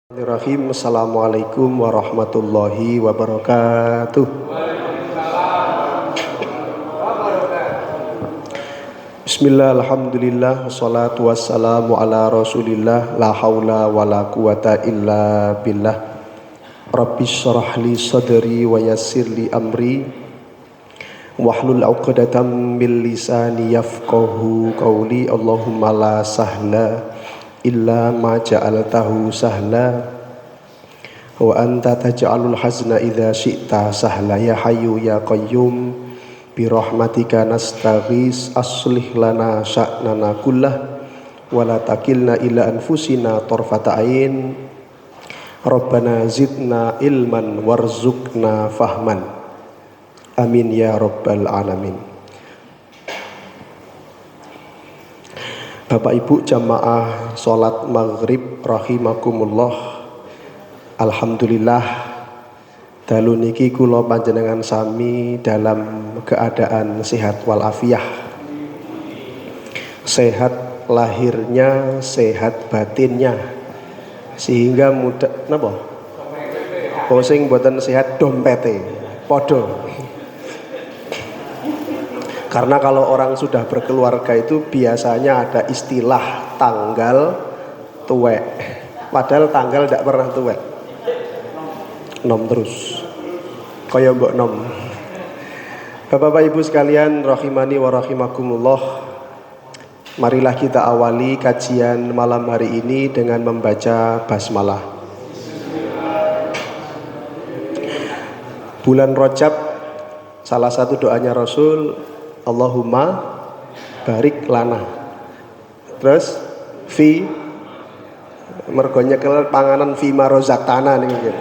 Bismillahirrahmanirrahim. Assalamualaikum warahmatullahi wabarakatuh. Bismillah, alhamdulillah, wassalatu wassalamu ala rasulillah, la hawla wa la quwata illa billah. Rabbi syrah li sadri wa yassir li amri wahlul 'uqdatam min lisani yafqahu qawli. Allahumma la sahla illa ma ja'altahu sahla wa anta taj'alul hazna idza syi'ta sahla. Ya hayyu ya qayyum bi rahmatika nastaghis aslih lana sya'nana kullah wa la takilna ila anfusina tarfata ain. Rabbana zidna ilman warzuqna fahman. Amin ya rabbal alamin. Bapak Ibu jamaah sholat maghrib rahimakumullah. Alhamdulillah dalu niki kula panjenengan sami dalam keadaan sehat walafiah. Sehat lahirnya, sehat batinnya, sehingga mudah napa? Sing mboten sehat dompete podo. Karena kalau orang sudah berkeluarga itu biasanya ada istilah tanggal tuwek. Padahal tanggal tidak pernah tuwek. Nom terus. Kaya mbok nom. Bapak Ibu sekalian rahimani wa rahimakumullah. Marilah kita awali kajian malam hari ini dengan membaca basmalah. Bulan Rajab, salah satu doanya Rasul, Allahumma barik lana. Terus fi mergo nyekel panganan fi marozaktana niku.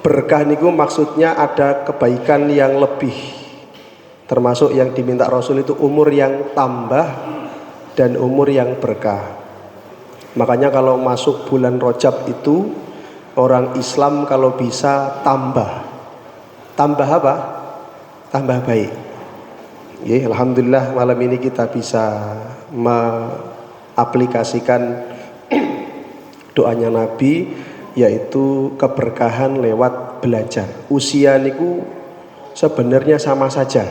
Berkah niku maksudnya ada kebaikan yang lebih. Termasuk yang diminta Rasul itu umur yang tambah dan umur yang berkah. Makanya kalau masuk bulan Rajab itu orang Islam kalau bisa tambah apa? Tambah baik. Ya, alhamdulillah malam ini kita bisa mengaplikasikan doanya Nabi, yaitu keberkahan lewat belajar. Usia niku sebenarnya sama saja.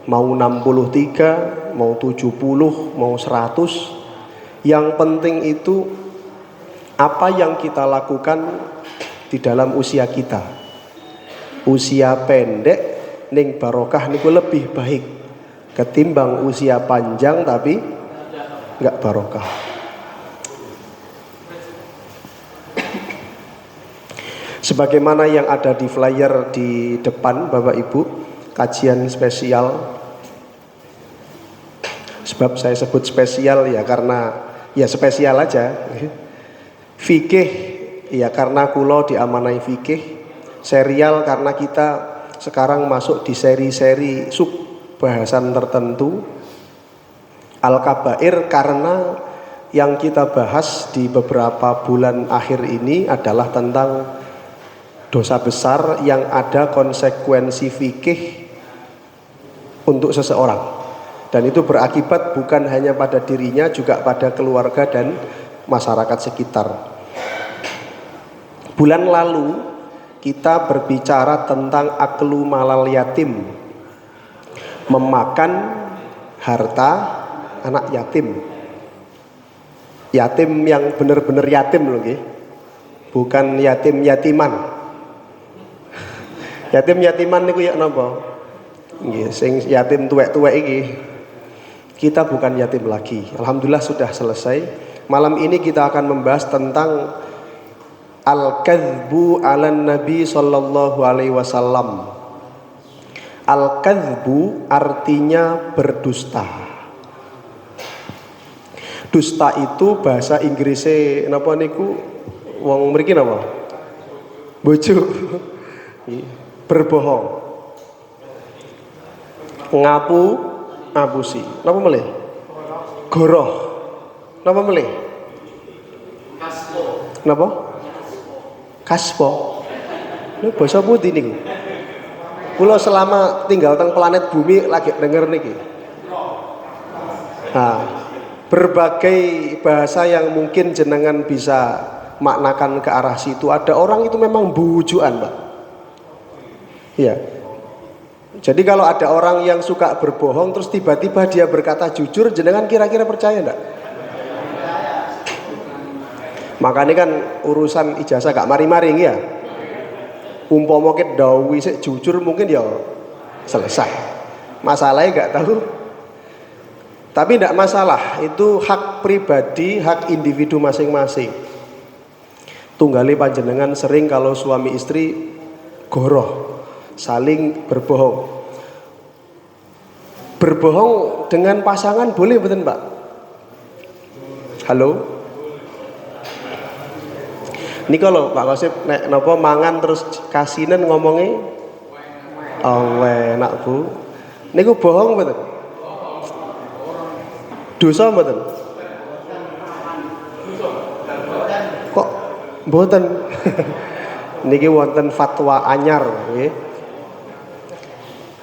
Mau 63, mau 70, mau 100. Yang penting itu apa yang kita lakukan di dalam usia kita. Usia pendek ning barokah niku lebih baik ketimbang usia panjang tapi enggak barokah. Sebagaimana yang ada di flyer di depan Bapak Ibu, kajian spesial. Sebab saya sebut spesial ya karena ya spesial aja. Fikih ya karena kulo diamanai fikih. Serial karena kita sekarang masuk di seri-seri sub bahasan tertentu. Al-Kabair karena yang kita bahas di beberapa bulan akhir ini adalah tentang dosa besar yang ada konsekuensi fikih untuk seseorang. Dan itu berakibat bukan hanya pada dirinya, juga pada keluarga dan masyarakat sekitar. Bulan lalu kita berbicara tentang aklu malal yatim, memakan harta anak yatim. Yatim yang benar-benar yatim loh, bukan yatim-yatiman. Yatim-yatiman niku ya napa? Nggih, sing yatim tuwek-tuwek iki. Kita bukan yatim lagi. Alhamdulillah sudah selesai. Malam ini kita akan membahas tentang al-kadzbu 'alan Nabi sallallahu alaihi wasallam. Al-kadzbu artinya berdusta. Dusta itu bahasa Inggrisnya napa niku? Wong mriki napa? Bojo. Berbohong. Ngapusi. Napa melih? Goroh. Napa melih? Napa? Kaspo. Ini bahasa putih niku. Kula selama tinggal teng planet bumi lagi denger niki. Nah, Berbagai bahasa yang mungkin jenengan bisa maknakan ke arah situ. Ada orang itu memang bujuan, Pak. Iya. Jadi kalau ada orang yang suka berbohong terus tiba-tiba dia berkata jujur, jenengan kira-kira percaya enggak? Makanya kan urusan ijazah gak mari-maring ya. Umpama ket dawi sik jujur mungkin ya selesai. Masalahnya gak tahu. Tapi tidak masalah, itu hak pribadi, hak individu masing-masing. Tunggali panjenengan sering kalau suami istri goroh, saling berbohong. Berbohong dengan pasangan boleh betul Pak? Halo? Ini kalau Pak Kosip nek nopo mangan terus kasinan ngomongnya oh enak Bu. Niku bohong betul? Dosa mboten? Kok mboten? Niki wonten fatwa anyar nggih.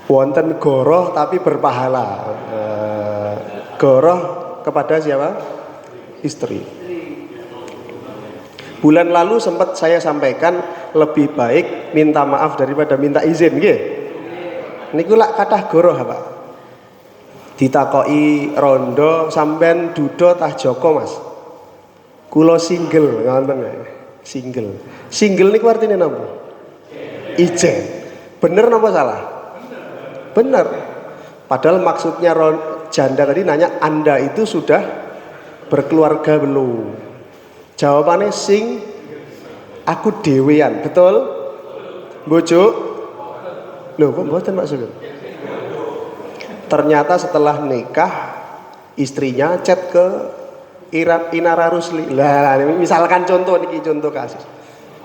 Wonten goroh tapi berpahala. Goroh kepada siapa? Istri. Bulan lalu sempat saya sampaikan lebih baik minta maaf daripada minta izin nggih. Niku lak kathah goroh Pak. Ditakoki rondo sampean duda tah Joko Mas. Kula single ngoten ya. Single niku artine napa? Ijen. Bener napa salah? Bener. Padahal maksudnya janda tadi nanya Anda itu sudah berkeluarga belum? Jawabannya aku dewean. Betul? Bojo? Loh kok mboten Pak Sugeng? Ternyata setelah nikah istrinya chat ke Inara Rusli. Lah misalkan contoh niki contoh kasus.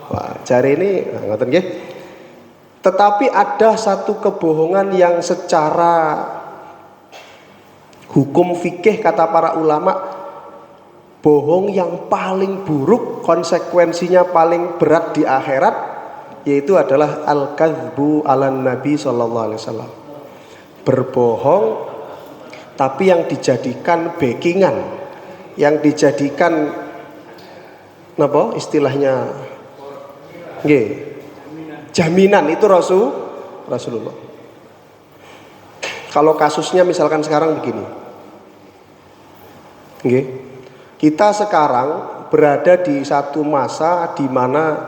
Wah, jari ini ngoten nggih. Tetapi ada satu kebohongan yang secara hukum fikih kata para ulama bohong yang paling buruk, konsekuensinya paling berat di akhirat, yaitu adalah al-kadzbu 'alan Nabi sallallahu alaihi wasallam. Berbohong tapi yang dijadikan backingan, yang dijadikan apa istilahnya nggih jaminan itu Rasulullah. Kalau kasusnya misalkan sekarang begini nggih, kita sekarang berada di satu masa di mana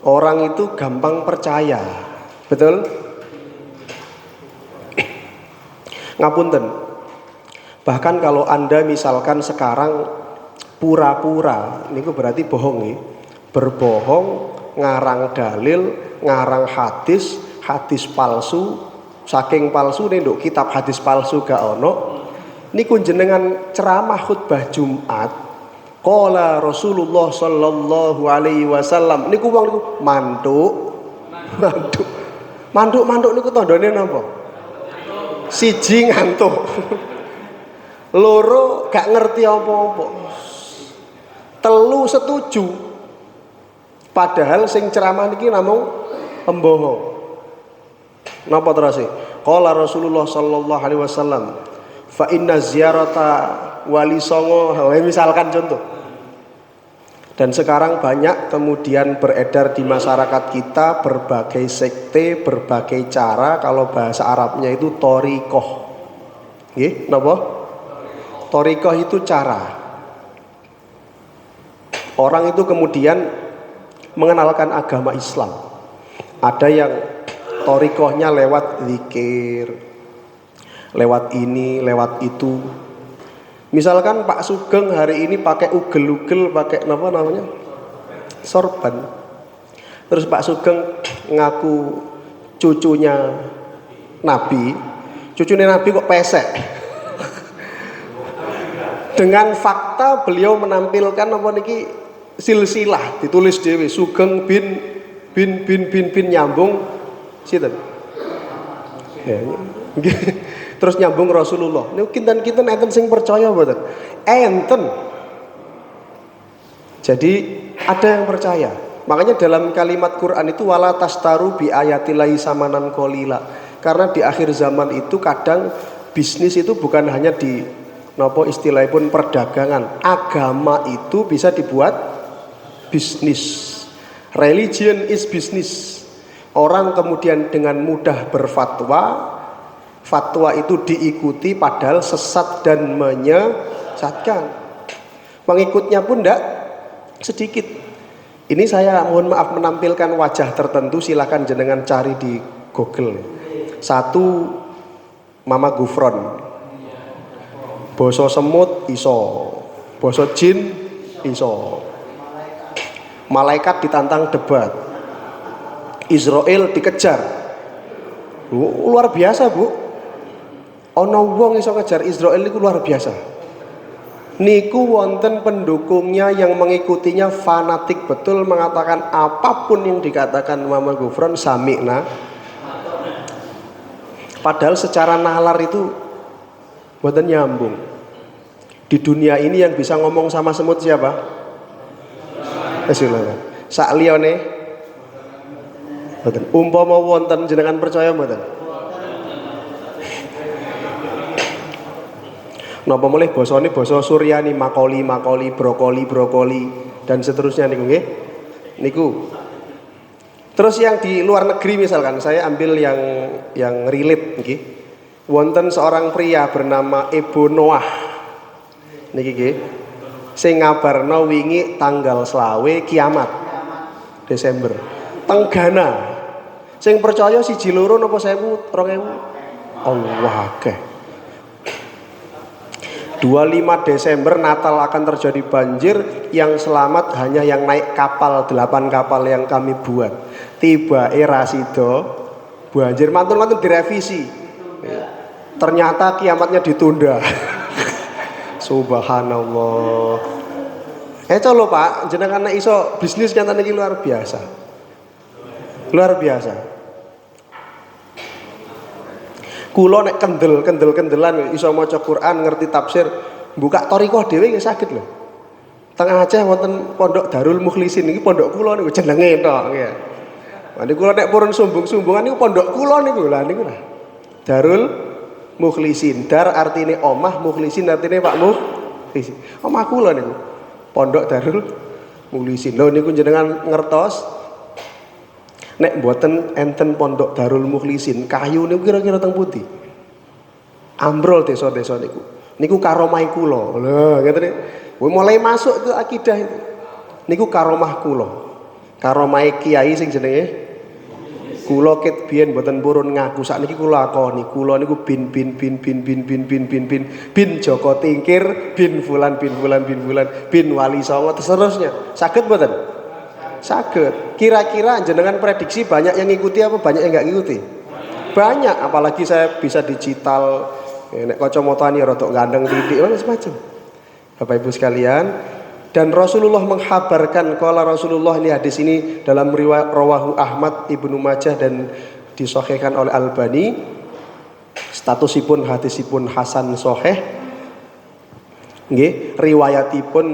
orang itu gampang percaya, betul? Ngapunten. Bahkan kalau Anda misalkan sekarang pura-pura, niku berarti bohong nih. Berbohong, ngarang dalil, ngarang hadis palsu, saking palsu nih nduk kitab hadis palsu gak ono. Niku jenengan ceramah khutbah Jumat. Qala Rasulullah sallallahu alaihi wasallam. Niku wong niku manduk niku tandane napa? Siji ngantuk, loro gak ngerti apa-apa, telu setuju. Padahal sing ceramah niki namung pembohong. Napa terus? Qala Rasulullah sallallahu alaihi wasallam, fa inna ziyarata wali songo, misalkan contoh. Dan sekarang banyak kemudian beredar di masyarakat kita berbagai sekte, berbagai cara. Kalau bahasa Arabnya itu thoriqoh. Nggih, napa? Thoriqoh itu cara. Orang itu kemudian mengenalkan agama Islam. Ada yang thoriqohnya lewat zikir, lewat ini, lewat itu. Misalkan Pak Sugeng hari ini pakai ugel-ugel, pakai apa namanya? Sorban. Terus Pak Sugeng ngaku cucunya Nabi. Cucunya Nabi kok pesek. Dengan fakta beliau menampilkan apa niki silsilah, ditulis dewe Sugeng bin nyambung sinten? Ya. Terus nyambung Rasulullah. Niku kinten-kinten enten sing percaya mboten? Enten. Jadi ada yang percaya. Makanya dalam kalimat Quran itu wala tastaru bi ayatillahi samanan qalila. Karena di akhir zaman itu kadang bisnis itu bukan hanya di napa istilahipun perdagangan. Agama itu bisa dibuat bisnis. Religion is business. Orang kemudian dengan mudah berfatwa, fatwa itu diikuti padahal sesat dan menyesatkan. Pengikutnya pun tidak sedikit. Ini saya mohon maaf menampilkan wajah tertentu, silakan jenengan cari di Google. Satu, Mama Gufron. Basa semut iso, basa jin iso. Malaikat ditantang debat. Israel dikejar. Luar biasa, Bu. Ana wong iso ngejar Israel itu luar biasa. Niku wonten pendukungnya yang mengikutinya fanatik betul, mengatakan apapun yang dikatakan Mama Gufron sami'na. Padahal secara nalar itu mboten nyambung. Di dunia ini yang bisa ngomong sama semut siapa? Silakan. Sak liyane mboten. Umpama wonten jenengan percaya mboten? Napa mulih basane basa Suryani, makoli, brokoli dan seterusnya niku nggih. Niku. Terus yang di luar negeri misalkan saya ambil yang relate nggih. Wonten seorang pria bernama Ebo Noah. Niki nggih. Sing ngabarno wingi tanggal selawe kiamat Desember. Teng Ghana. Sing percaya siji loro napa 1000, 2000? Allah akeh. 25 Desember Natal akan terjadi banjir, yang selamat hanya yang naik kapal, 8 kapal yang kami buat. Tiba era sido banjir mantun-mantun direvisi. Ternyata kiamatnya ditunda. Subhanallah. Coba Pak, jenengan iso bisnis kan niki luar biasa. Luar biasa. Kula nek kendel-kendelan iso maca Quran, ngerti tafsir, buka thariqah dhewe nggih saged lho. Tengah Aceh wonten Pondok Darul Mukhlisin niki pondok kula niku jenenge tok nggih. Lah niku nek purun sumbung-sumbungan niku pondok kula niku lah niku lah. Darul Mukhlisin. Dar artine omah, Mukhlisin artine Pak Mukhlisin. Omah kula niku. Pondok Darul Mukhlisin. Lho niku jenengan ngertos nek mboten enten Pondok Darul Mukhlisin, kayu niku kira-kira teng pundi? Ambrol desa-desa niku. Niku karomah kula. Lho, ngeten mulai masuk ke akidah itu. Niku karomah kula. Karomah kiai sing jenenge kula ket biyen mboten purun ngaku, sakniki kula akoni. Kula niku bin Joko Tingkir, bin Fulan, bin Wali Songo seterusnya. Saged mboten? Saged. Kira-kira jenengan prediksi banyak yang ngikuti apa banyak yang nggak ngikuti? Banyak, apalagi saya bisa digital. Nek kacamata ni rada gandeng titik macam-macam. Bapak Ibu sekalian, dan Rasulullah menghabarkan, qala Rasulullah, ini hadis ini dalam riwayat rawahu Ahmad, Ibnu Majah dan disahihkan oleh Albani. Statusipun hadisipun hasan sahih. Nggih, riwayatipun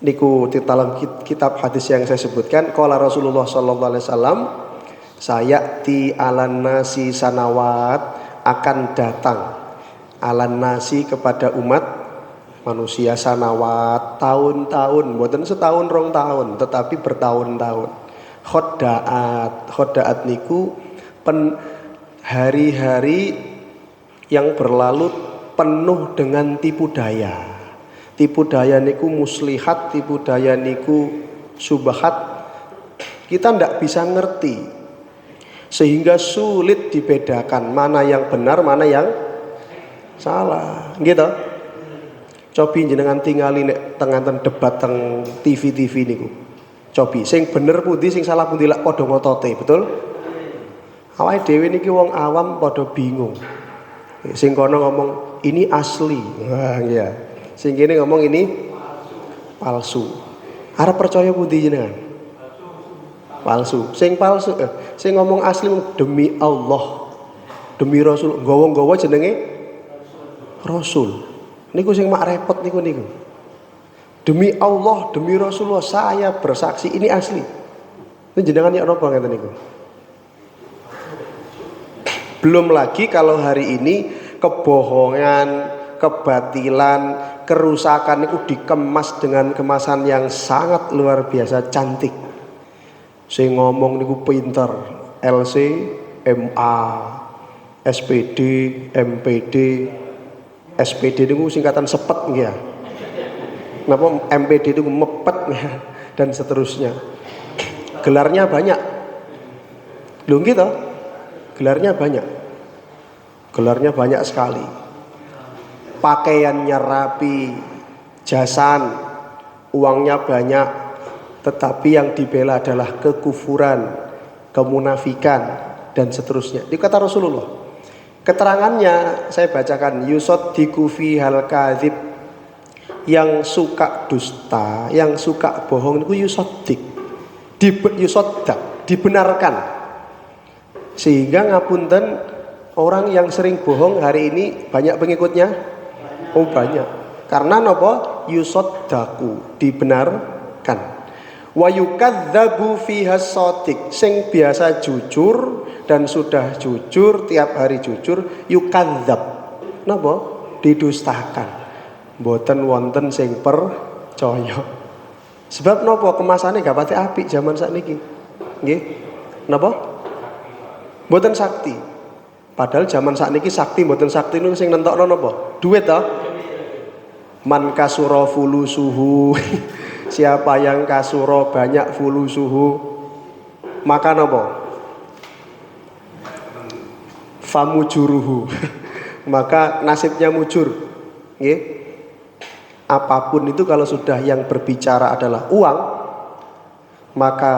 niku di dalam kitab hadis yang saya sebutkan, qala Rasulullah sallallahu alaihi wasallam, sayati alan nasi sanawat, akan datang alan nasi kepada umat manusia sanawat, tahun-tahun, bukan setahun rong tahun, tetapi bertahun-tahun. Khodaat niku hari-hari yang berlalu penuh dengan tipu daya. Tipu daya niku muslihat, tipu daya niku subahat. Kita ndak bisa ngerti, sehingga sulit dibedakan mana yang benar, mana yang salah. Gitu. Cobi jenengan tingali nek tenganten debat teng TV niku. Cobi sing bener pundi, sing salah pundi, lak padha ngotote, betul? Awake dhewe niki wong awam padha bingung. Sing kono ngomong ini asli. Wah, iya. Sing kene ngomong ini palsu. Arep percaya pundi jenengan? Palsu. Sing palsu, sing ngomong asli demi Allah, demi Rasul, nggawa-nggawa jenenge Rasul. Niku sing mak repot niku. Demi Allah, demi Rasulullah, saya bersaksi ini asli. Ini jenengan yak napa ngeten niku? Belum lagi kalau hari ini kebohongan, kebatilan, kerusakan itu dikemas dengan kemasan yang sangat luar biasa cantik. Sing ngomong niku pinter, LC, MA, SPD, MPD. SPD niku singkatan sepet nggih ya. Napa MPD itu mepet dan seterusnya. Gelarnya banyak. Lho gitu. Gelarnya banyak. Gelarnya banyak sekali. Pakaiannya rapi, jasan, uangnya banyak, tetapi yang dibela adalah kekufuran, kemunafikan dan seterusnya. Itu kata Rasulullah. Keterangannya saya bacakan, yusaddiqu fi hal kadzib, yang suka dusta, yang suka bohong itu yusaddiq, yusaddaq, dibenarkan. Sehingga ngapunten, orang yang sering bohong hari ini banyak pengikutnya? Oh banyak. Karena napa? Yusaddaqu, dibenarkan. Wa yukadzabu fiha shadiq, sing biasa jujur dan sudah jujur tiap hari jujur yukadzab. Napa? Didustakan. Mboten wonten sing percaya. Sebab napa? Kemasane gak pati apik zaman sakniki. Nggih. Napa? Mboten sakti. Padahal zaman sakniki sakti mboten sakti niku sing nentokno napa? Duit ta? Man kasura fulusuhu. Siapa yang kasuro banyak fulusuhu, maka napa? Famujuruhu. Maka nasibnya mujur. Nggih. Apapun itu kalau sudah yang berbicara adalah uang, maka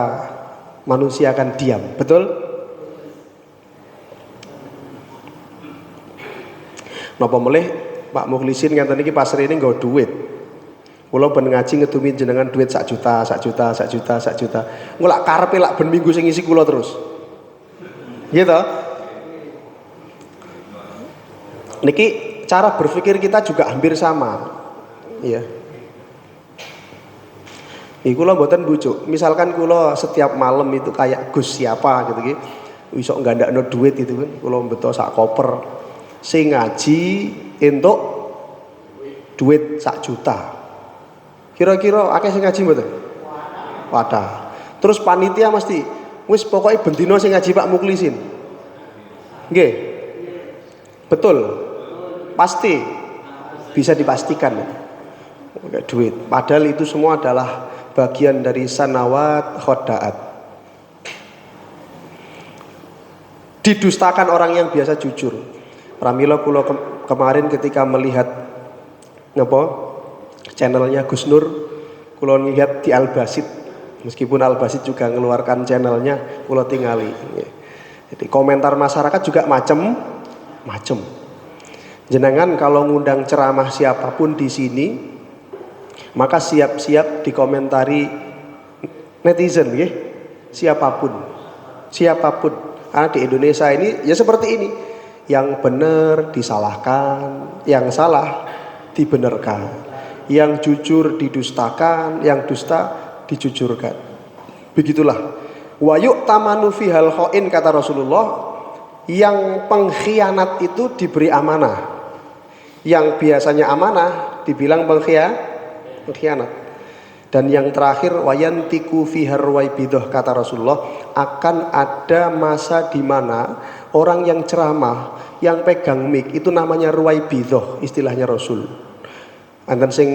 manusia akan diam. Betul? Napa melih Pak Mukhlisin ngeten iki pasar ini nggo duit. Kula ben ngaji ngedumi jenengan duit 1 juta, 1 juta, 1 juta, 1 juta. Engko lak karepe lak ben minggu sing ngisi kula terus. Gitu. Niki cara berpikir kita juga hampir sama. Iya. Kula mboten bujuk. Misalkan kula setiap malam itu kayak Gus siapa gitu ki. Iso nggandakno duit itu kan. Kula mbeto sak koper. Sing ngaji entuk duit 1 juta. Kira-kira akeh sing ngaji mboten? Wadah. Terus panitia mesti wis pokoknya bendino sing ngaji Pak Mukhlisin. Nggih. Betul. Pasti bisa dipastikan. Duit. Padahal itu semua adalah bagian dari sanawat khodaat. Didustakan orang yang biasa jujur. Pramila kula kemarin ketika melihat napa? Channelnya Gus Nur, kula lihat di Al Basit, meskipun Al Basit juga mengeluarkan channelnya, kula tingali. Jadi komentar masyarakat juga macem. Jenengan kalau ngundang ceramah siapapun di sini, maka siap-siap dikomentari netizen, ya, siapapun. Karena di Indonesia ini ya seperti ini, yang benar disalahkan, yang salah dibenarkan. Yang jujur didustakan, yang dusta dijujurkan. Begitulah. Wa yu'tamanu fihal khain, kata Rasulullah, yang pengkhianat itu diberi amanah. Yang biasanya amanah dibilang pengkhianat. Dan yang terakhir wayantiku fihar ruwaibidah, kata Rasulullah, akan ada masa di mana orang yang ceramah, yang pegang mic itu namanya ruwaibidah, istilahnya Rasul. Anten sing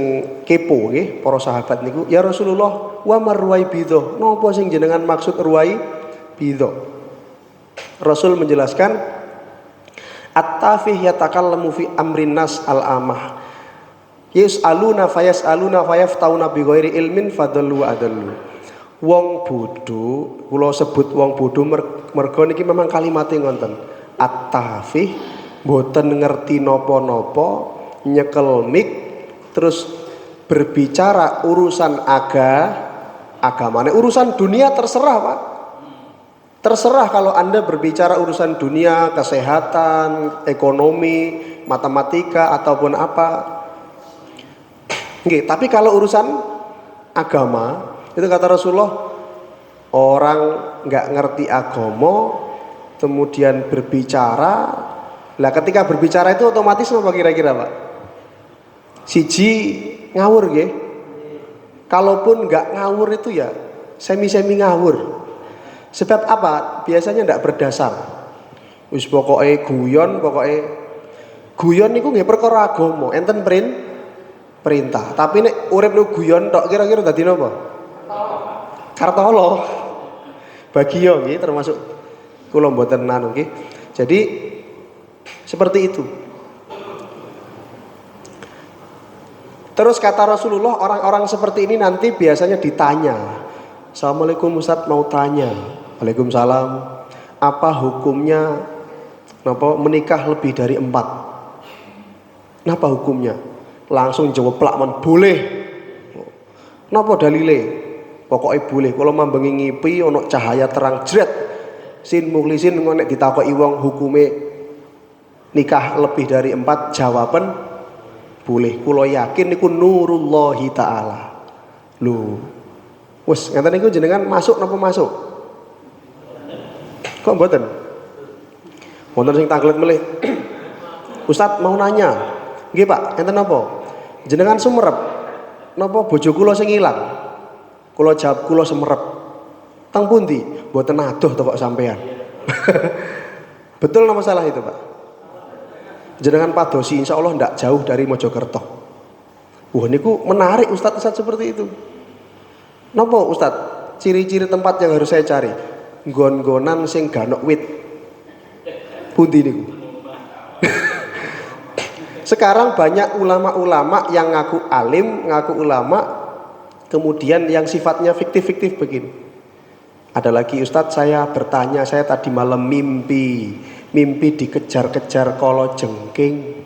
kepo nggih para sahabat niku, ya Rasulullah, wa marwai bidho. Napa sing jenengan maksud ruwai bidho? Rasul menjelaskan, at-tafih yatakallamu fi amrin nas al-amah. Yus'aluna fayas'aluna fayaftauna bi ghairi ilmin fadallu wa adallu. Wong bodho, kula sebut wong bodho mergo niki memang kalimatnya ngoten. At-tafih mboten ngerti napa-napa, nyekel mic terus berbicara urusan agama. Urusan dunia terserah, Pak. Terserah kalau Anda berbicara urusan dunia, kesehatan, ekonomi, matematika ataupun apa. Nggih, tapi kalau urusan agama, itu kata Rasulullah, orang nggak ngerti agama kemudian berbicara. Lah ketika berbicara itu otomatis apa kira-kira, Pak? Siji ngawur nggih. Kalaupun nggak ngawur itu ya semi-semi ngawur. Sebab apa? Biasanya ndak berdasar. Wis pokoke guyon niku nggih perkara agama, enten perintah. Tapi nek urip lu guyon tok kira-kira dadi napa? Kartolo. Bagio nggih termasuk kula mboten anu nggih. Jadi seperti itu. Terus kata Rasulullah, orang-orang seperti ini nanti biasanya ditanya, Assalamualaikum Ustaz, mau tanya. Waalaikumsalam. Apa hukumnya menikah lebih dari 4? Napa hukumnya? Langsung jawab plakman, boleh. Napa dalile? Pokoknya boleh. Kalau mambengi ngipi ono cahaya terang jret. Sin mukhlisin nek ditakoki wong hukume nikah lebih dari 4, jawaban boleh. Kula yakin niku nurullahi taala. Lho. Wes ngeten niku jenengan masuk napa masuk? Kok mboten? Wonten sing tanglet melih. Ustaz mau nanya. Nggih Pak, enten napa? Jenengan sumerep napa bojo kula sing ilang? Kula jawab kula sumerep. Teng pundi? Mboten adoh to kok sampean. Betul napa salah itu, Pak? Jenengan padosi insyaallah ndak jauh dari Mojokerto. Wah niku menarik Ustaz seperti itu. Napa Ustaz? Ciri-ciri tempat yang harus saya cari. Nggon-nggonan sing ganok wit. Pundi niku? Sekarang banyak ulama-ulama yang ngaku alim, ngaku ulama, kemudian yang sifatnya fiktif-fiktif begini. Ada lagi Ustadz, saya bertanya, saya tadi malam mimpi dikejar-kejar kolo jengking.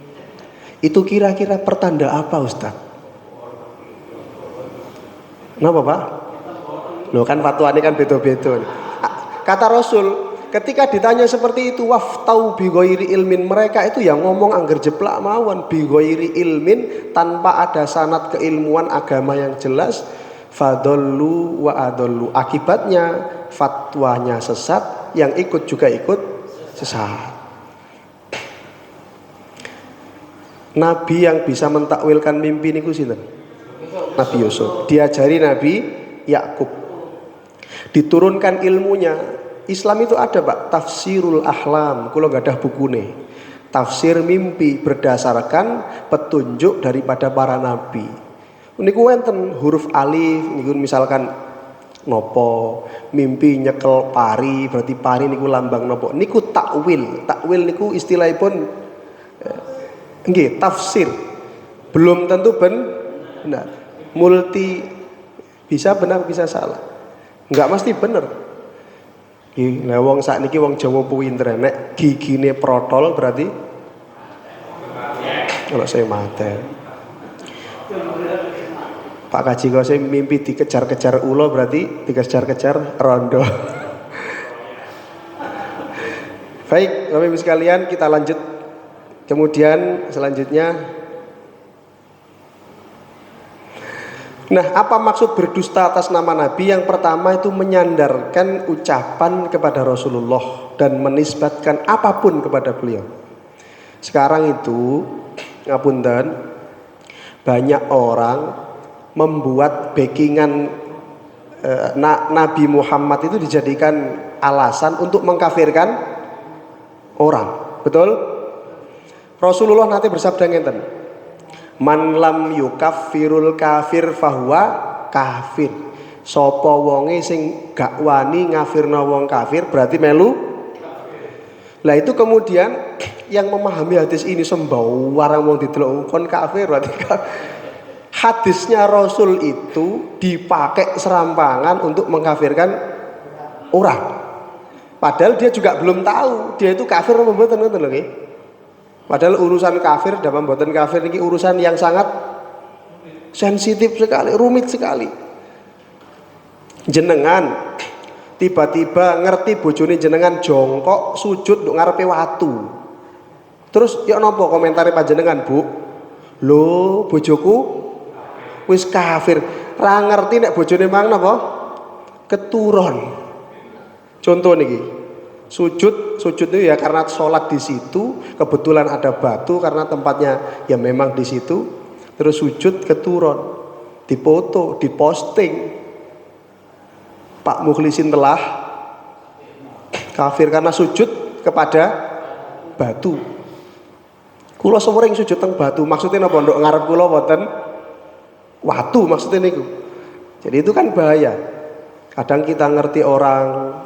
Itu kira-kira pertanda apa Ustadz? Kenapa Pak? Loh kan fatwanya kan beda-beda. Kata Rasul, ketika ditanya seperti itu, waftau bi ghairi ilmin, mereka itu yang ngomong angger jeplak mawon, bi ghairi ilmin, tanpa ada sanad keilmuan agama yang jelas, fadollu wa adollu. Akibatnya fatwanya sesat, yang ikut juga ikut sesat. Nabi yang bisa mentakwilkan mimpi niku sinten? Nabi Yusuf. Diajari Nabi Yakub. Diturunkan ilmunya. Islam itu ada Pak, tafsirul ahlam. Kalau nggak ada bukune, tafsir mimpi berdasarkan petunjuk daripada para nabi. Niku wonten huruf alif, niku misalkan nopo, mimpi nyekel pari, berarti pari niku lambang nopo. Niku takwil, takwil niku istilahipun nggih tafsir. Belum tentu benar. Multi bisa benar bisa salah. Enggak mesti benar. Nah wong sakniki wong Jawa pinter nek gigine protol berarti kalau saya mate. Pak Kaji kalau saya mimpi dikejar-kejar ulo berarti dikejar-kejar rondo. Baik, Bapak Ibu sekalian kita lanjut. Kemudian selanjutnya, nah, apa maksud berdusta atas nama Nabi? Yang pertama itu menyandarkan ucapan kepada Rasulullah dan menisbatkan apapun kepada beliau. Sekarang itu, ngapunten, banyak orang membuat backingan Nabi Muhammad itu dijadikan alasan untuk mengkafirkan orang. Betul? Rasulullah nanti bersabda ngenten, man lam yukaffirul kafir fahuwa kafir. Sapa wonge sing gak wani ngafirna wong kafir berarti melu. Lah itu kemudian yang memahami hadis ini sembau warang wong didelok kon kafir berarti hadisnya Rasul itu dipakai serampangan untuk mengkafirkan orang. Padahal dia juga belum tahu dia itu kafir apa mboten ngoten lho nggih. Padahal urusan kafir dan pembuatan kafir ini urusan yang sangat sensitif sekali, rumit sekali. Jenengan tiba-tiba ngerti bojone jenengan jongkok sujud nduk ngarepe watu. Terus ya napa komentare panjenengan, Bu? Lho, bojoku wis kafir. Ra ngerti nek bojone mang napa? Keturon. Contoh niki. Sujud itu ya karena sholat di situ, kebetulan ada batu karena tempatnya ya memang di situ. terus sujud keturun, dipoto, diposting. Pak Mukhlisin telah kafir karena sujud kepada batu. Kula sumring sujud teng batu, maksudnya napa nduk ngarep kula wonten watu maksudnya niku. Jadi itu kan bahaya. Kadang kita ngerti orang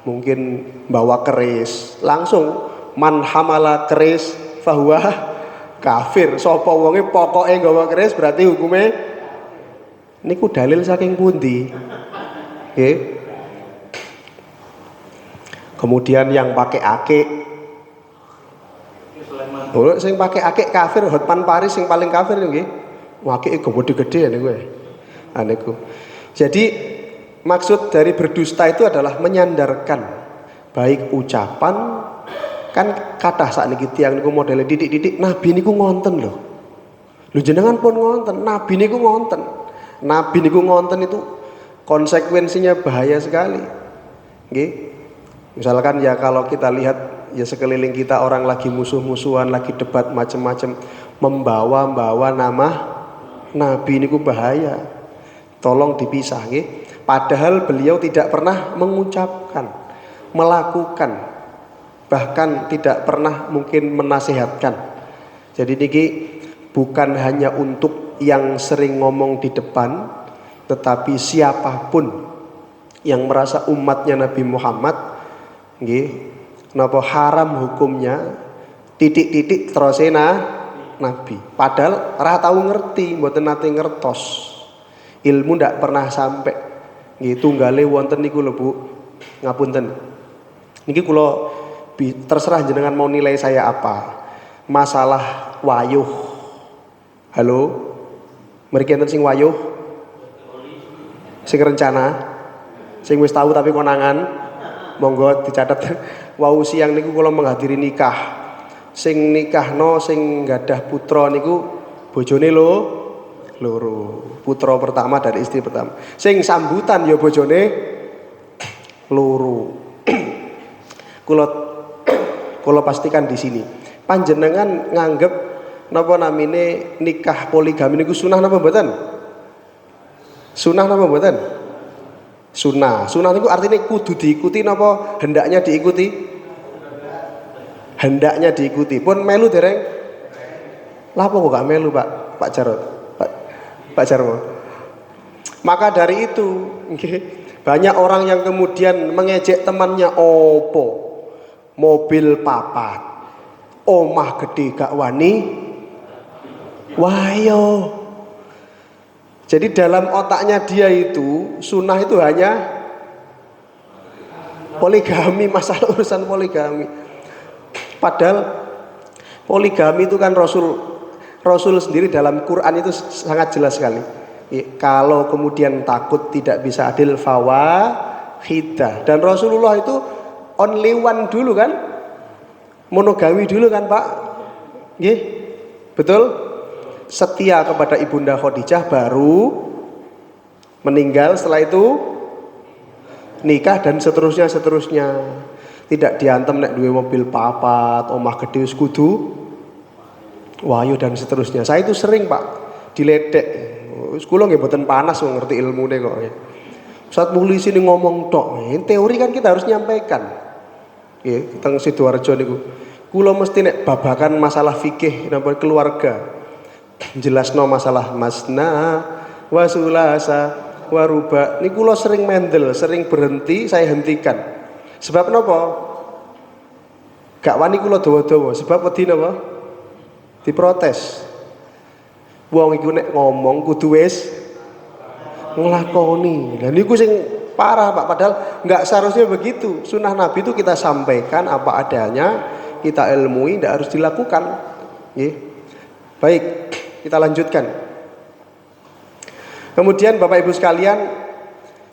mungkin bawa keris, langsung man hamala keris fahuwa kafir. Sapa wonge pokoke nggawa keris berarti hukume niku dalil saking pundi? Nggih. Kemudian yang pakai akik, sing pakai akik kafir. Hotman Paris sing paling kafir nggih. Akik gede-gede niku. Niku. Jadi maksud dari berdusta itu adalah menyandarkan baik ucapan, kan kathah sakniki tiyang niku modele didik-didik nabi niku ngonten lho. Lho jenengan pun ngonten, nabi niku ngonten. Nabi niku ngonten itu konsekuensinya bahaya sekali. Nggih. Misalkan ya kalau kita lihat ya sekeliling kita orang lagi musuh-musuhan, lagi debat macam-macam, membawa nama nabi niku bahaya. Tolong dipisah nggih. Padahal beliau tidak pernah mengucapkan, melakukan, bahkan tidak pernah mungkin menasihatkan. Jadi niki bukan hanya untuk yang sering ngomong di depan, tetapi siapapun yang merasa umatnya Nabi Muhammad nggih napa haram hukumnya titik-titik terusena nabi. Padahal ora tau ngerti, mboten nate ngertos. Ilmu ndak pernah sampai. Nggih tunggale wonten niku lho Bu. Ngapunten. Niki kula terserah jenengan mau nilai saya apa. Masalah wayuh. Halo. Mriki enten sing wayuh. Sing rencana. Sing wis tahu tapi konangan. Monggo dicatat. Wau siang niku kula menghadiri nikah. Sing nikahno sing gadah putra niku bojone loro. Putra pertama dari istri pertama. Sing sambutan ya bojone loro. Kula pastikan di sini. Panjenengan nganggep napa namine nikah poligami niku sunah napa mboten? Sunah napa mboten? Sunah. Sunah niku artinya kudu diikuti napa hendaknya diikuti? Hendaknya diikuti. Pun melu dereng? Lah apa kok gak melu, Pak Jarot? Pak Jarwo. Maka dari itu, banyak orang yang kemudian mengejek temannya, opo mobil papat, omah gede gak wani, wayo. Jadi dalam otaknya dia itu sunnah itu hanya poligami, masalah urusan poligami. Padahal poligami itu kan Rasul sendiri dalam Quran itu sangat jelas sekali. Kalau kemudian takut tidak bisa adil fawahidah. Dan Rasulullah itu only one dulu kan, monogami dulu kan Pak. Nggih, betul. Setia kepada Ibunda Khadijah baru meninggal, setelah itu nikah dan seterusnya. Tidak diantem nek duwe mobil papat, omah gede wis kudu wahyu dan seterusnya. Saya itu sering Pak diledek. Wis kula nggih mboten panas wong ngerti ilmune kok. Ustaz Mukhlisin ngomong tok. Teori kan kita harus nyampaikan. Nggih, teng Sidoarjo niku. Kula mesti nek babakan masalah fikih napa keluarga. Jelasno masalah masna wa sulasa wa ruba. Niku kula sering mendel, sering berhenti, saya hentikan. Sebab napa? Gak wani kula dawa-dawa, sebab wedi napa? Diprotes. Wong iku nek ngomong kudu wis nglakoni. Lah niku sing parah Pak, padahal enggak seharusnya begitu. Sunnah Nabi itu kita sampaikan apa adanya, kita ilmui, tidak harus dilakukan. Nggih. Baik, kita lanjutkan. Kemudian Bapak Ibu sekalian,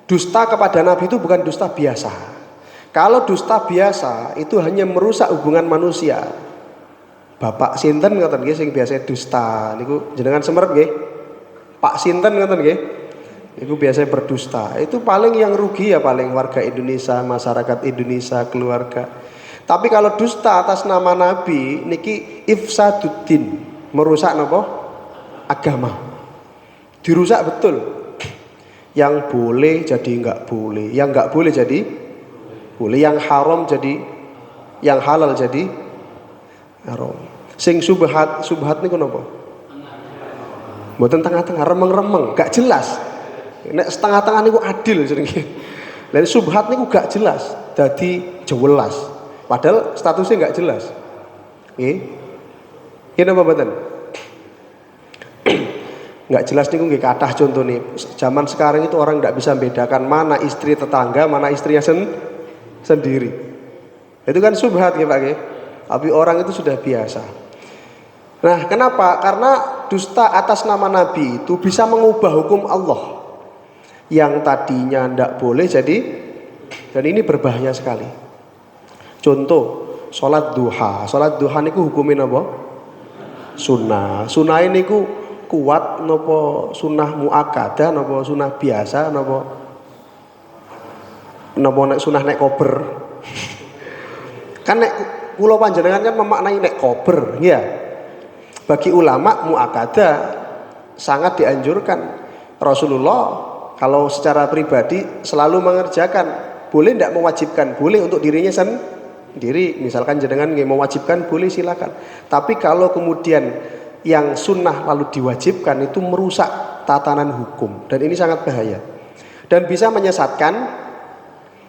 dusta kepada Nabi itu bukan dusta biasa. Kalau dusta biasa itu hanya merusak hubungan manusia. Bapak sinten ngoten nggih sing biasa dusta niku jenengan semerep nggih. Pak sinten ngoten nggih. Niku biasa berdusta. Itu paling yang rugi ya paling warga Indonesia, masyarakat Indonesia, keluarga. Tapi kalau dusta atas nama Nabi niki ifsaduddin, merusak napa? agama. Dirusak betul. Yang boleh jadi enggak boleh, yang enggak boleh jadi boleh, yang haram jadi, yang halal jadi haram. Sing subhat niku napa? Mboten tengah-tengah, remeng-remeng, gak jelas. Nek setengah-tengah niku adil jenenge. Lah subhat niku gak jelas, dadi jewelas. Padahal statusnya gak jelas. Nggih. Nggih napa mboten? Nggak jelas niku nggih kathah contohnya. Zaman sekarang itu orang nggak bisa membedakan mana istri tetangga, mana istrinya sendiri. Itu kan subhat ya Pak nggih. Tapi orang itu sudah biasa. Nah, kenapa? Karena dusta atas nama Nabi itu bisa mengubah hukum Allah. Yang tadinya ndak boleh jadi, dan ini berbahaya sekali. Contoh, sholat duha. Sholat duha niku hukumin apa? Sunnah. Sunnah ini ku kuat nopo sunnah muakkadah nopo sunnah biasa nopo nek sunnah nek kober. Kan nek kula panjenengan kan memaknai nek kober ya. Bagi ulama muakkadah sangat dianjurkan. Rasulullah kalau secara pribadi selalu mengerjakan, boleh tidak mewajibkan, boleh untuk dirinya sendiri. Misalkan jenengan nggak mewajibkan, boleh silakan. Tapi kalau kemudian yang sunnah lalu diwajibkan, itu merusak tatanan hukum, dan ini sangat bahaya dan bisa menyesatkan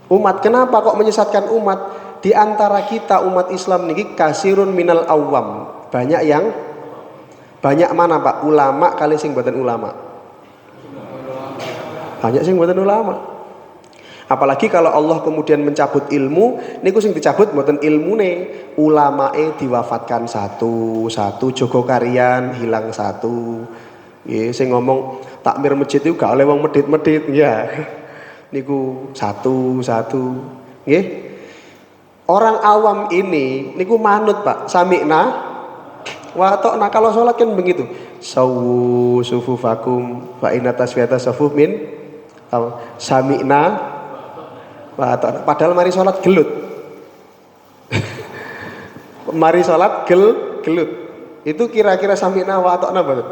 umat. Kenapa kok menyesatkan umat? Di antara kita umat Islam niki kasirun minal awam, banyak mana Pak? Ulama kali sing mboten ulama. Banyak sing mboten ulama. Apalagi kalau Allah kemudian mencabut ilmu, niku sing dicabut mboten ilmune, ulamae diwafatkan satu, Joko Karian hilang satu. Nggih, sing ngomong takmir masjid itu gak oleh wong medit-medit ya. Niku satu. Nggih. Orang awam ini niku manut Pak, sami'na wa ta'na. Kalau salat kan begitu. Sawu sufufakum fa inna taswiyata sufuf min sami'na. Padahal mari sholat gelut. Mari sholat gelut. Itu kira-kira sami'na wa ata'na banget.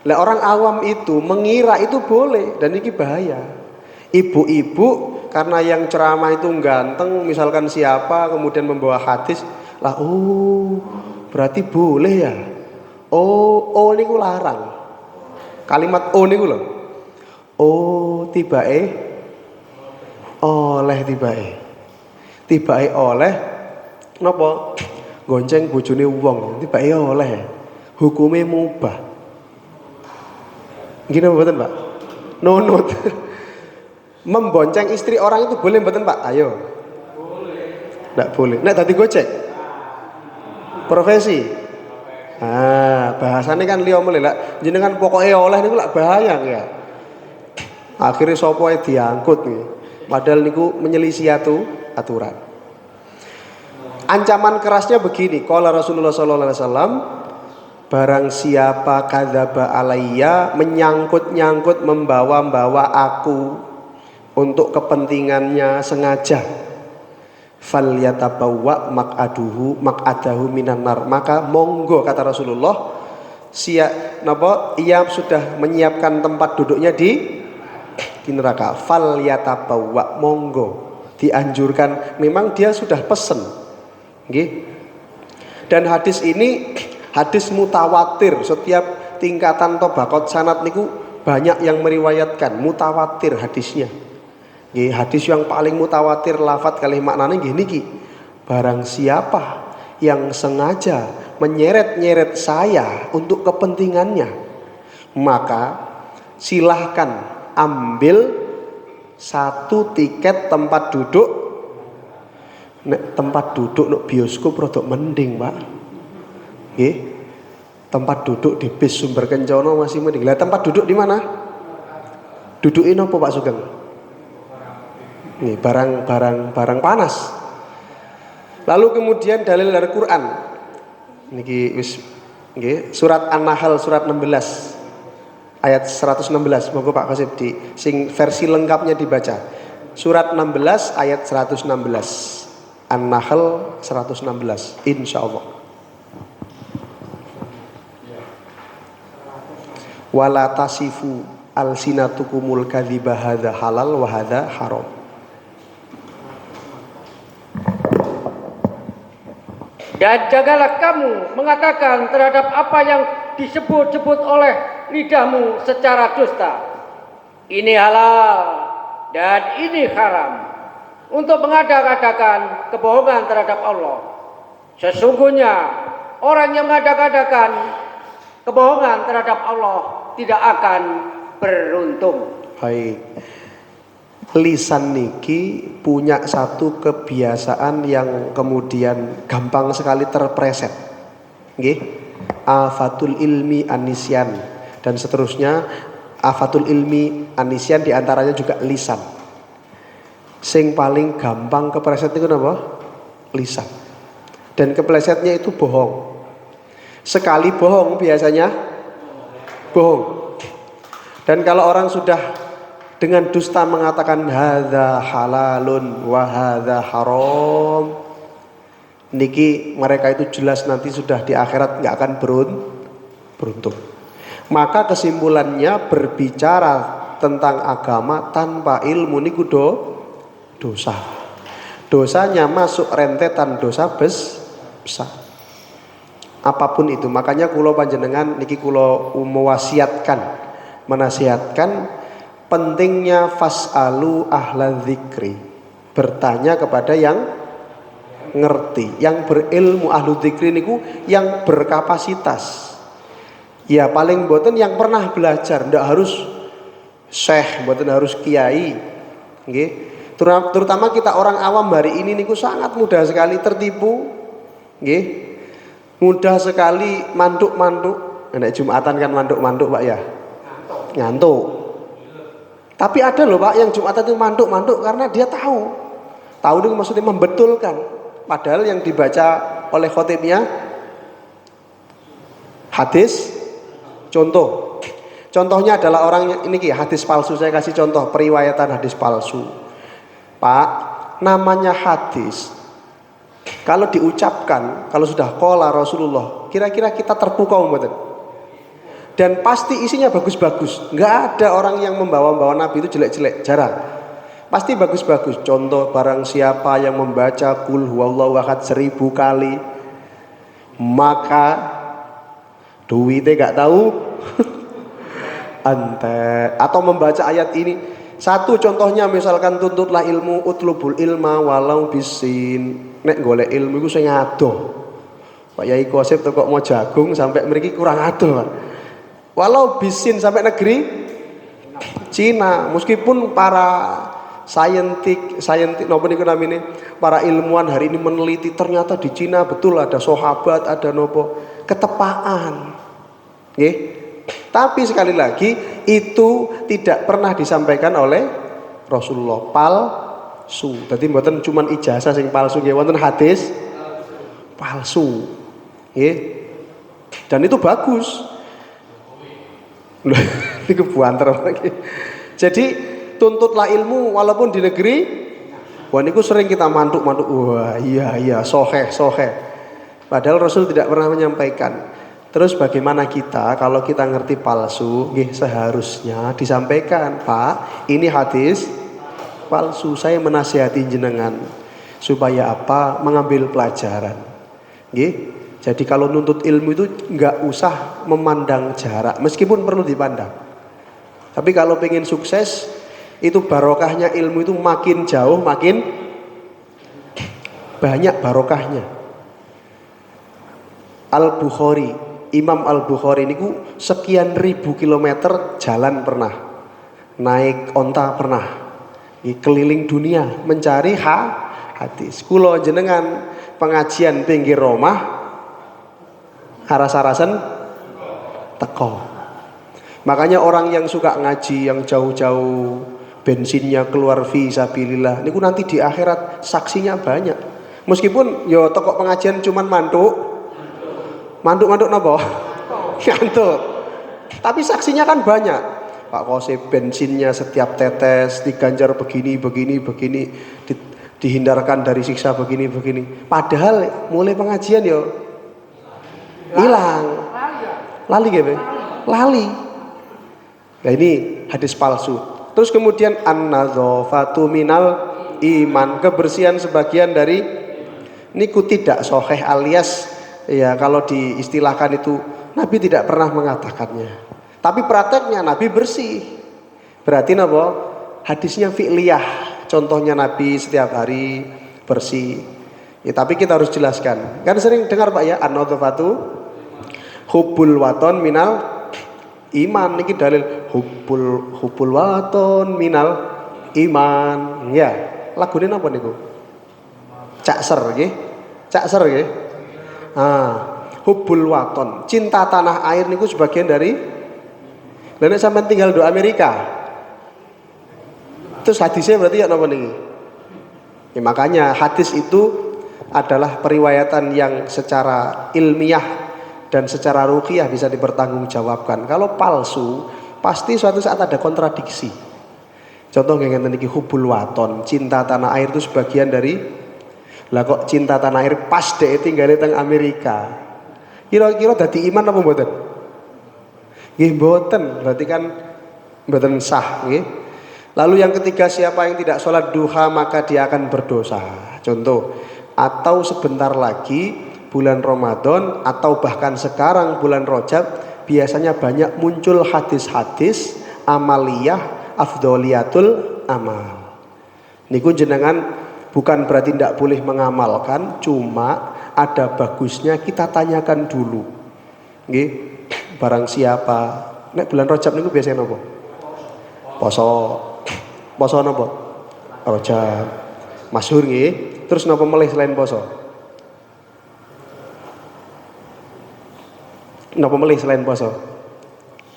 Lah orang awam itu mengira itu boleh, dan ini bahaya. Ibu-ibu karena yang ceramah itu ganteng, misalkan siapa, kemudian membawa hadis, lah berarti boleh ya. Oh niku larang. Kalimat niku lho. Tibae oleh tibae oleh napa gonceng bojone wong tibae oleh hukume mubah. Gini mboten Pak? Nunut. Membonceng istri orang itu boleh mboten Pak? Ayo. Boleh. Ndak boleh. Nek dadi gocek. Profesi. Bahasane kan liya mele lak jenengan pokoke oleh niku lak bahaya ya. Akhirnya sapa ae diangkut nih. Padahal niku menyelisih aturan. Ancaman kerasnya begini, qala Rasulullah sallallahu alaihi wasallam, barang siapa kadzaba alayya, menyangkut-nyangkut membawa-bawa aku untuk kepentingannya sengaja, falyatabawwa maq'adahu minan nar, maka monggo kata Rasulullah, ia sudah menyiapkan tempat duduknya di neraka. Falyatabawwa, monggo, dianjurkan, memang dia sudah pesen. Nggih. Dan hadis ini hadis mutawatir, setiap tingkatan tobaqat sanad niku banyak yang meriwayatkan, mutawatir hadisnya. Nggih, hadis yang paling mutawatir lafadz kali maknane nggih niki. Barang siapa yang sengaja menyeret-nyeret saya untuk kepentingannya, maka silahkan ambil satu tiket tempat duduk. Nek tempat duduk nek bioskop rodok mending Pak. Nggih. Tempat duduk di bis Sumber Kencana masih mending. Lah tempat duduk di mana? Dudukin apa Pak Sugeng? Nih barang panas. Lalu kemudian dalil dari Quran. Niki wis nggih, surat An-Nahl surat 16 ayat 116. Monggo Pak Khosib di sing versi lengkapnya dibaca. Surat 16 ayat 116. An-Nahl 116 insyaallah. Wala tasifu alsinatukumul kadziba hadza halal wa hadza haram. Dan jagalah kamu mengatakan terhadap apa yang disebut-sebut oleh lidahmu secara dusta. Ini halal dan ini haram. Untuk mengada-adakan kebohongan terhadap Allah. Sesungguhnya orang yang mengada-adakan kebohongan terhadap Allah tidak akan beruntung. Baik. Lisan niki punya satu kebiasaan yang kemudian gampang sekali terpreset. Nggih. Afatul ilmi anisyan dan seterusnya. Afatul ilmi anisyan diantaranya juga lisan. Sing paling gampang kepreset itu apa? Lisan. Dan keplesetnya itu bohong. Sekali bohong biasanya bohong. Dan kalau orang sudah dengan dusta mengatakan hadza halalun wa hadza haram, niki mereka itu jelas nanti sudah di akhirat nggak akan beruntung. Maka kesimpulannya berbicara tentang agama tanpa ilmu niku dosa. Dosanya masuk rentetan dosa besar. Apapun itu, makanya kula panjenengan niki kula menasihatkan pentingnya fasalu ahla dzikri. Bertanya kepada yang ngerti, yang berilmu. Ahlu dzikri niku yang berkapasitas. Ya paling mboten yang pernah belajar, ndak harus syekh, mboten harus kiai. Nggih. Terutama kita orang awam hari ini niku sangat mudah sekali tertipu, nggih. Mudah sekali manduk-manduk. Nek Jumatan kan manduk-manduk Pak ya. Ngantuk. Tapi ada loh Pak yang Jumatan itu manduk-manduk karena dia tahu. Tahu itu maksudnya membetulkan. Padahal yang dibaca oleh khotibnya hadis. Contohnya adalah orang ini hadis palsu. Saya kasih contoh periwayatan hadis palsu. Pak, namanya hadis kalau diucapkan, kalau sudah qala Rasulullah, kira-kira kita terpukau betul. Dan pasti isinya bagus-bagus. Nggak ada orang yang membawa Nabi itu jelek-jelek, jarang. Pasti bagus-bagus. Contoh, barang siapa yang membaca qul huwallahu ahad 1000 kali, maka duitnya nggak tahu ante. Atau membaca ayat ini. Satu contohnya misalkan tuntutlah ilmu, utlubul ilma walau bisin. Nek golek ilmu iku sing adoh. Pak Yai Qosip kok mau jagung sampai mriki kurang adoh, Pak. Walau bisin sampai negeri Cina, meskipun para saintik napa niku namine, para ilmuwan hari ini meneliti ternyata di Cina betul ada sahabat, ada nopo, ketepaan. Nggih. Tapi sekali lagi itu tidak pernah disampaikan oleh Rasulullah, palsu. Jadi mboten cuman ijazah sing palsu nggih, wonten hadis palsu. Nggih. Dan itu bagus. Lho, niku buanter lagi. Jadi tuntutlah ilmu walaupun di negeri. Wah niku sering kita mantuk-mantuk. Wah, iya soheh. Padahal Rasul tidak pernah menyampaikan. Terus bagaimana kita kalau kita ngerti palsu, seharusnya disampaikan, Pak, ini hadis palsu. Saya menasihati jenengan supaya apa? Mengambil pelajaran. Jadi kalau nuntut ilmu itu nggak usah memandang jarak, meskipun perlu dipandang. Tapi kalau pengen sukses, itu barokahnya ilmu itu makin jauh, makin banyak barokahnya. Al-Bukhari, Imam Al-Bukhari niku sekian ribu kilometer jalan pernah, naik onta pernah, keliling dunia mencari hadis. Kulo jenengan pengajian pinggir romah, aras-arasen teko. Makanya orang yang suka ngaji yang jauh-jauh bensinnya keluar fisabilillah niku nanti di akhirat saksinya banyak. Meskipun yo toko pengajian cuman mantuk napa? Ngantuk. Tapi saksinya kan banyak. Pak Qosip bensinnya setiap tetes diganjar begini, dihindarkan dari siksa begini. Padahal mulai pengajian yo hilang. Lali. Nah ini hadis palsu. Terus kemudian an-nadzafatu minal iman, kebersihan sebagian dari niku tidak sahih, alias ya kalau diistilahkan itu Nabi tidak pernah mengatakannya. Tapi prakteknya Nabi bersih. Berarti napa? Hadisnya fi'liyah. Contohnya Nabi setiap hari bersih. Ya, tapi kita harus jelaskan. Kan sering dengar Pak ya, an-nadzafatu hubbul waton minal iman. Niki dalil hubbul waton minal iman. Ya, lagune napa niku? Cakser nggih. Cakser nggih. Hubbul waton, cinta tanah air niku sebagian dari. Lah nek sampean tinggal di Amerika, terus hadisnya berarti ya napa niki? Ya, makanya hadis itu adalah periwayatan yang secara ilmiah dan secara ruqyah bisa dipertanggungjawabkan. Kalau palsu, pasti suatu saat ada kontradiksi. Contoh ngene niki hubbul waton, cinta tanah air itu sebagian dari. Lah kok cinta tanah air pas deh tinggal teng Amerika. Kira-kira dadi iman apa mboten? Nggih mboten, berarti kan mboten sah nggih. Lalu yang ketiga, siapa yang tidak sholat duha maka dia akan berdosa. Contoh, atau sebentar lagi bulan Ramadan atau bahkan sekarang bulan Rajab biasanya banyak muncul hadis-hadis amaliyah afdholiyatul amal. Niku jenengan bukan berarti tidak boleh mengamalkan, cuma ada bagusnya kita tanyakan dulu. Nggih, barang siapa nek bulan Rajab niku biasanya napa? Poso napa? Rajab. Masyhur nggih. Terus napa melih selain poso? Napa melih selain poso?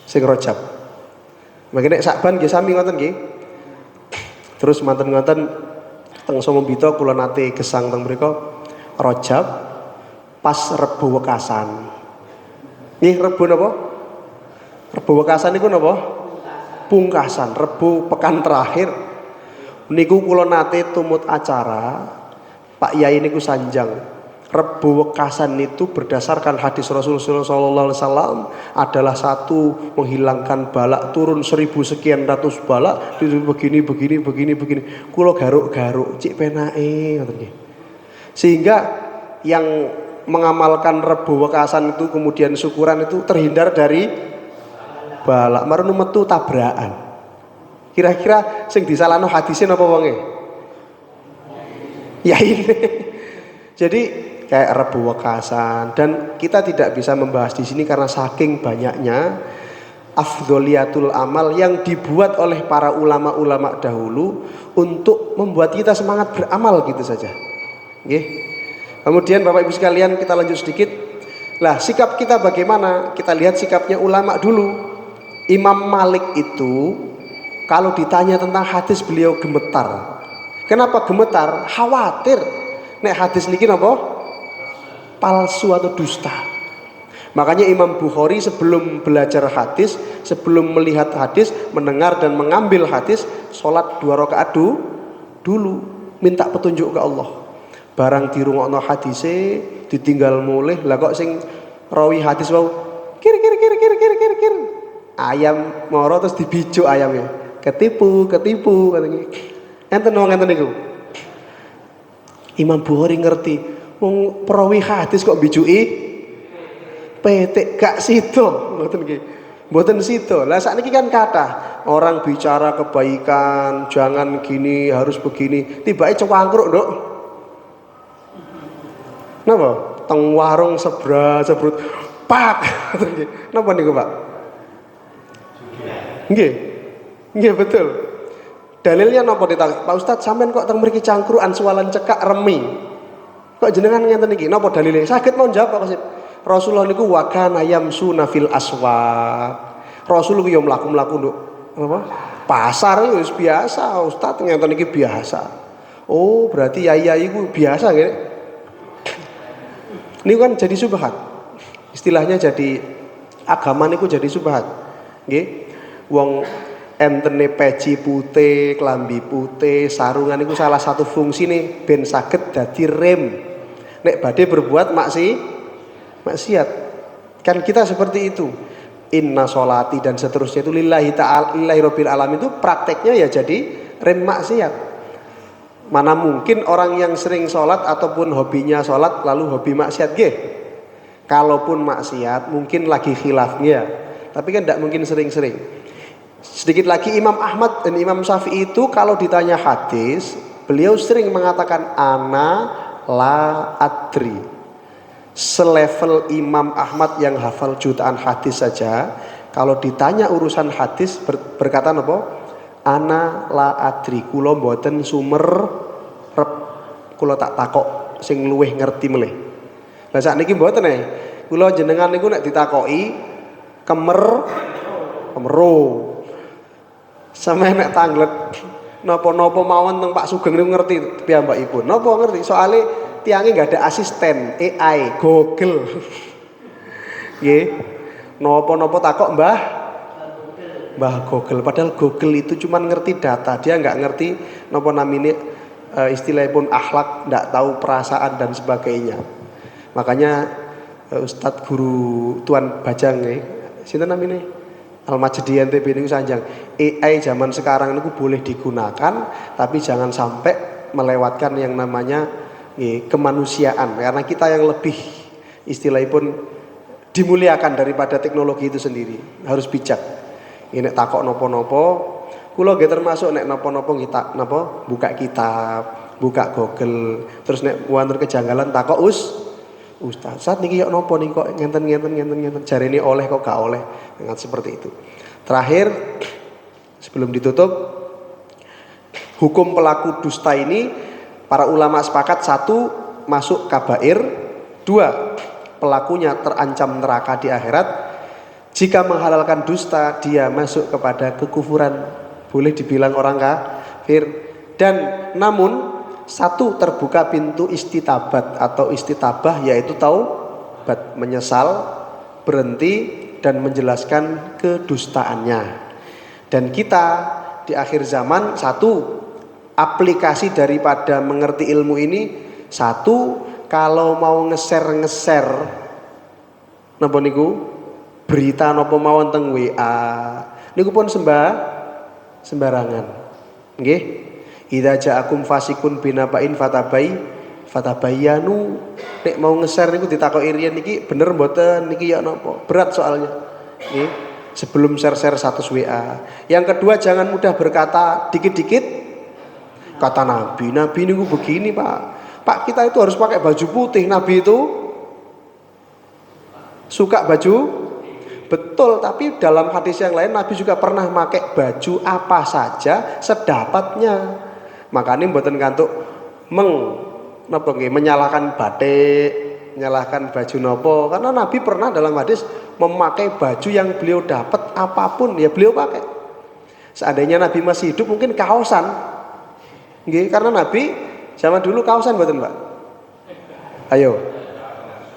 Sing Rajab. Makane Sakban nggih sami ngoten nggih. Terus manten-manten teng Somombito kula nate gesang teng mriku Rajab pas Rebo Wekasan. Nggih, Rebo napa? Rebo Wekasan niku napa? Pungkasan, Rebo pekan terakhir niku kula nate tumut acara Pak Yai niku sanjang. Rebo Wekasan itu berdasarkan hadis Rasulullah SAW adalah satu menghilangkan balak, turun 1000 sekian ratus balak, begini. Kula garuk-garuk cik penake ngoten nggih. Sehingga yang mengamalkan Rebo Wekasan itu kemudian syukuran itu terhindar dari balak, marunu metu tabrakan. Kira-kira sing disalahno hadisnya napa wonge? Ya ini. Jadi kayak Rebo Wekasan, dan kita tidak bisa membahas di sini karena saking banyaknya afdholiyatul amal yang dibuat oleh para ulama-ulama dahulu untuk membuat kita semangat beramal gitu saja. Nggih. Kemudian Bapak Ibu sekalian, kita lanjut sedikit. Lah, sikap kita bagaimana? Kita lihat sikapnya ulama dulu. Imam Malik itu kalau ditanya tentang hadis beliau gemetar. Kenapa gemetar? Khawatir nek hadis niki napa? Palsu atau dusta. Makanya Imam Bukhari sebelum belajar hadis, sebelum melihat hadis, mendengar dan mengambil hadis, sholat 2 rakaat dulu, minta petunjuk ke Allah. Barang dirungokno hadise ditinggal mulih, lah kok sing rawi hadis wau kir ayam moro terus dibijuk ayamnya, ketipu katanya. Enten niku. Imam Bukhari ngerti, wong perawi hadis kok bijuki petik gak sido, ngoten nggih. Mboten sido. Lah sakniki kan kata orang bicara kebaikan, jangan gini, harus begini, tibake cewangkruk, Nduk. Napa? Teng warung sebrut pak. Napa niku, Pak? Nggih betul. Dalilnya napa ditanya? Pak Ustadz sampean kok teng mriki cangkruan suwalan cekak remi. Kok jenengan ngenten iki? Napa dalile? Saged mau jawab Pak Qasim. Rasulullah niku wa kana yamsuna fil aswaq. Rasul ku yo mlaku-mlaku nduk apa? Pasar wis biasa, Ustadz ngenten iki biasa. Oh, berarti yai-yai ku biasa nggih. Ini kan jadi subhat. Istilahnya jadi agama niku jadi subhat. Nggih. Wong entene peci putih, klambi putih, sarungan itu salah satu fungsi nih ben saged dadi rem nek badhe berbuat maksiat. Kan kita seperti itu. inna sholati dan seterusnya itu lillahi ta'ala, lillahi rabbil alamin, itu prakteknya ya jadi rem maksiat. Mana mungkin orang yang sering sholat ataupun hobinya sholat lalu hobi maksiat nggih. Kalaupun maksiat mungkin lagi khilafnya, tapi kan tidak mungkin sering-sering. Sedikit lagi, Imam Ahmad dan Imam Syafi'i itu kalau ditanya hadis, beliau sering mengatakan ana la adri. Selevel Imam Ahmad yang hafal jutaan hadis saja, kalau ditanya urusan hadis berkata apa? Ana la adri, kula mboten sumer rep, kula tak takok sing luwih ngerti melih. Lah sakniki mboten kula jenengan niku nek ditakoki kemero. Sampe nek tanglet napa-napa mawon teng Pak Sugeng niku ngerti piyambakipun. Napa ngerti? Soale tiange enggak ada asisten AI, Google. Nggih. Napa-napa takok Mbah Google, padahal Google itu cuma ngerti data, dia nggak ngerti napa namine istilahipun akhlak, nggak tahu perasaan dan sebagainya. Makanya Ustadz Guru Tuan Bajang sinten namine Al-Majdi NTB niku sanjang, AI zaman sekarang niku boleh digunakan tapi jangan sampai melewatkan yang namanya kemanusiaan, karena kita yang lebih istilahipun dimuliakan daripada teknologi itu sendiri, harus bijak. Ini takok nopo-nopo, kula nggih termasuk nek nopo-nopo kita napa buka kitab, buka Google, terus nek wonten kejanggalan takok Ustaz, saat niki yo nopo niki kok ngenten jarene oleh kok gak oleh, dengan seperti itu. Terakhir sebelum ditutup, hukum pelaku dusta ini para ulama sepakat, 1 masuk kabair, 2 pelakunya terancam neraka di akhirat. Jika menghalalkan dusta, dia masuk kepada kekufuran, boleh dibilang orang kafir. Dan namun 1 terbuka pintu istitabat atau istitabah, yaitu taubat, menyesal, berhenti dan menjelaskan kedustaannya. Dan kita di akhir zaman, 1 aplikasi daripada mengerti ilmu ini, 1 kalau mau ngeser napa niku berita napa mawon teng WA niku pun sembarangan. Nggih. Idza ja'akum fasikun binaba'in fatabayyanu. Nek mau nge-share niku ditakoki riyen niki bener mboten, niki ya napa? Berat soalnya. Nggih. Sebelum share-share status WA. Yang kedua, jangan mudah berkata dikit-dikit kata Nabi niku begini, Pak. Pak, kita itu harus pakai baju putih. Nabi itu suka baju. Betul, tapi dalam hadis yang lain Nabi juga pernah pakai baju apa saja sedapatnya. Makanya mboten kantuk menyalahkan batik, menyalahkan baju nopo, karena Nabi pernah dalam hadis memakai baju yang beliau dapat apapun ya beliau pakai. Seandainya Nabi masih hidup mungkin kaosan. Nggih, karena Nabi zaman dulu kaosan mboten, Pak? Ayo.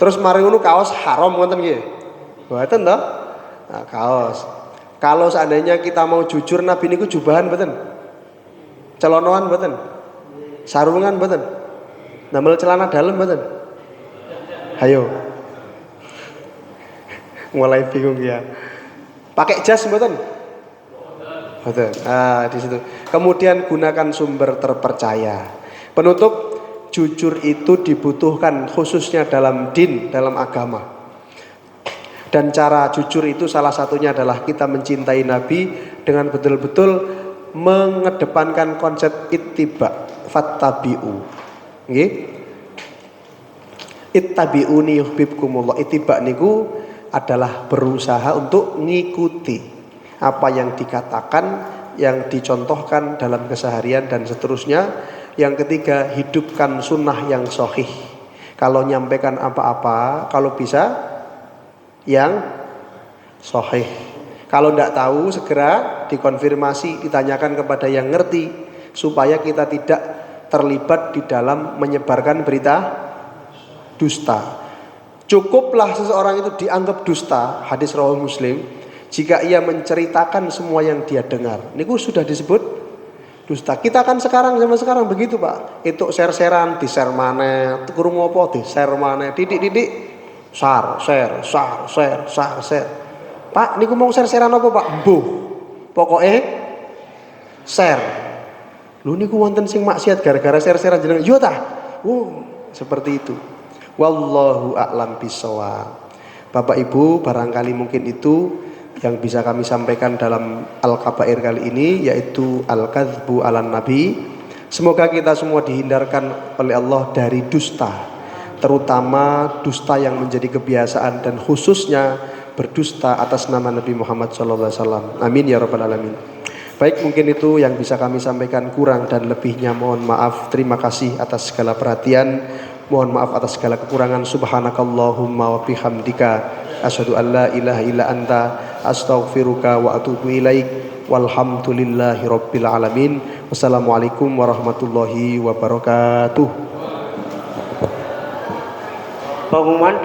Terus mari ngono kaos haram ngoten nggih. Mboten toh? Nah, kaos. Kalau seandainya kita mau jujur, Nabi niku jubahan mboten? Celonoan mboten? Sarungan mboten? Damel celana dalam mboten? Hayo. Mulai bingung ya. Pakai jas mboten? Mboten. Ah, di situ. Kemudian gunakan sumber terpercaya. Penutup, jujur itu dibutuhkan khususnya dalam din, dalam agama. Dan cara jujur itu salah satunya adalah kita mencintai Nabi dengan betul-betul mengedepankan konsep ittiba, fattabi'u. Nggih. Ittabi'uni yuhibbukumullah. Ittiba niku adalah berusaha untuk mengikuti apa yang dikatakan, yang dicontohkan dalam keseharian dan seterusnya. Yang ketiga, hidupkan sunnah yang sahih. Kalau nyampaikan apa-apa, kalau bisa yang sahih. Kalau tidak tahu segera dikonfirmasi, ditanyakan kepada yang ngerti, supaya kita tidak terlibat di dalam menyebarkan berita dusta. Cukuplah seseorang itu dianggap dusta, hadis riwayat Muslim, jika ia menceritakan semua yang dia dengar. Niku sudah disebut dusta. Kita kan sekarang zaman sekarang begitu, Pak. Itu share-sharean, di-share maneh, kurung apa di-share maneh, didik-didik share. Pak niku mau share-sharean apa Pak? Mbuh. Pokoke share. Lho niku wonten sing maksiat gara-gara share-sharean jenengan. Yo ta? Seperti itu. Wallahu a'lam bishawab. Bapak Ibu, barangkali mungkin itu yang bisa kami sampaikan dalam Al-Kabair kali ini, yaitu Al-Kadzbu 'alan Nabi. Semoga kita semua dihindarkan oleh Allah dari dusta, terutama dusta yang menjadi kebiasaan dan khususnya berdusta atas nama Nabi Muhammad SAW. Amin ya rabbal alamin. Baik, mungkin itu yang bisa kami sampaikan, kurang dan lebihnya mohon maaf. Terima kasih atas segala perhatian. Mohon maaf atas segala kekurangan. Subhanakallahumma wa bihamdika asyhadu an la ilaha illa anta astaghfiruka wa atubu ilaik. Walhamdulillahi rabbil alamin. Wassalamualaikum warahmatullahi wabarakatuh. Pengumuman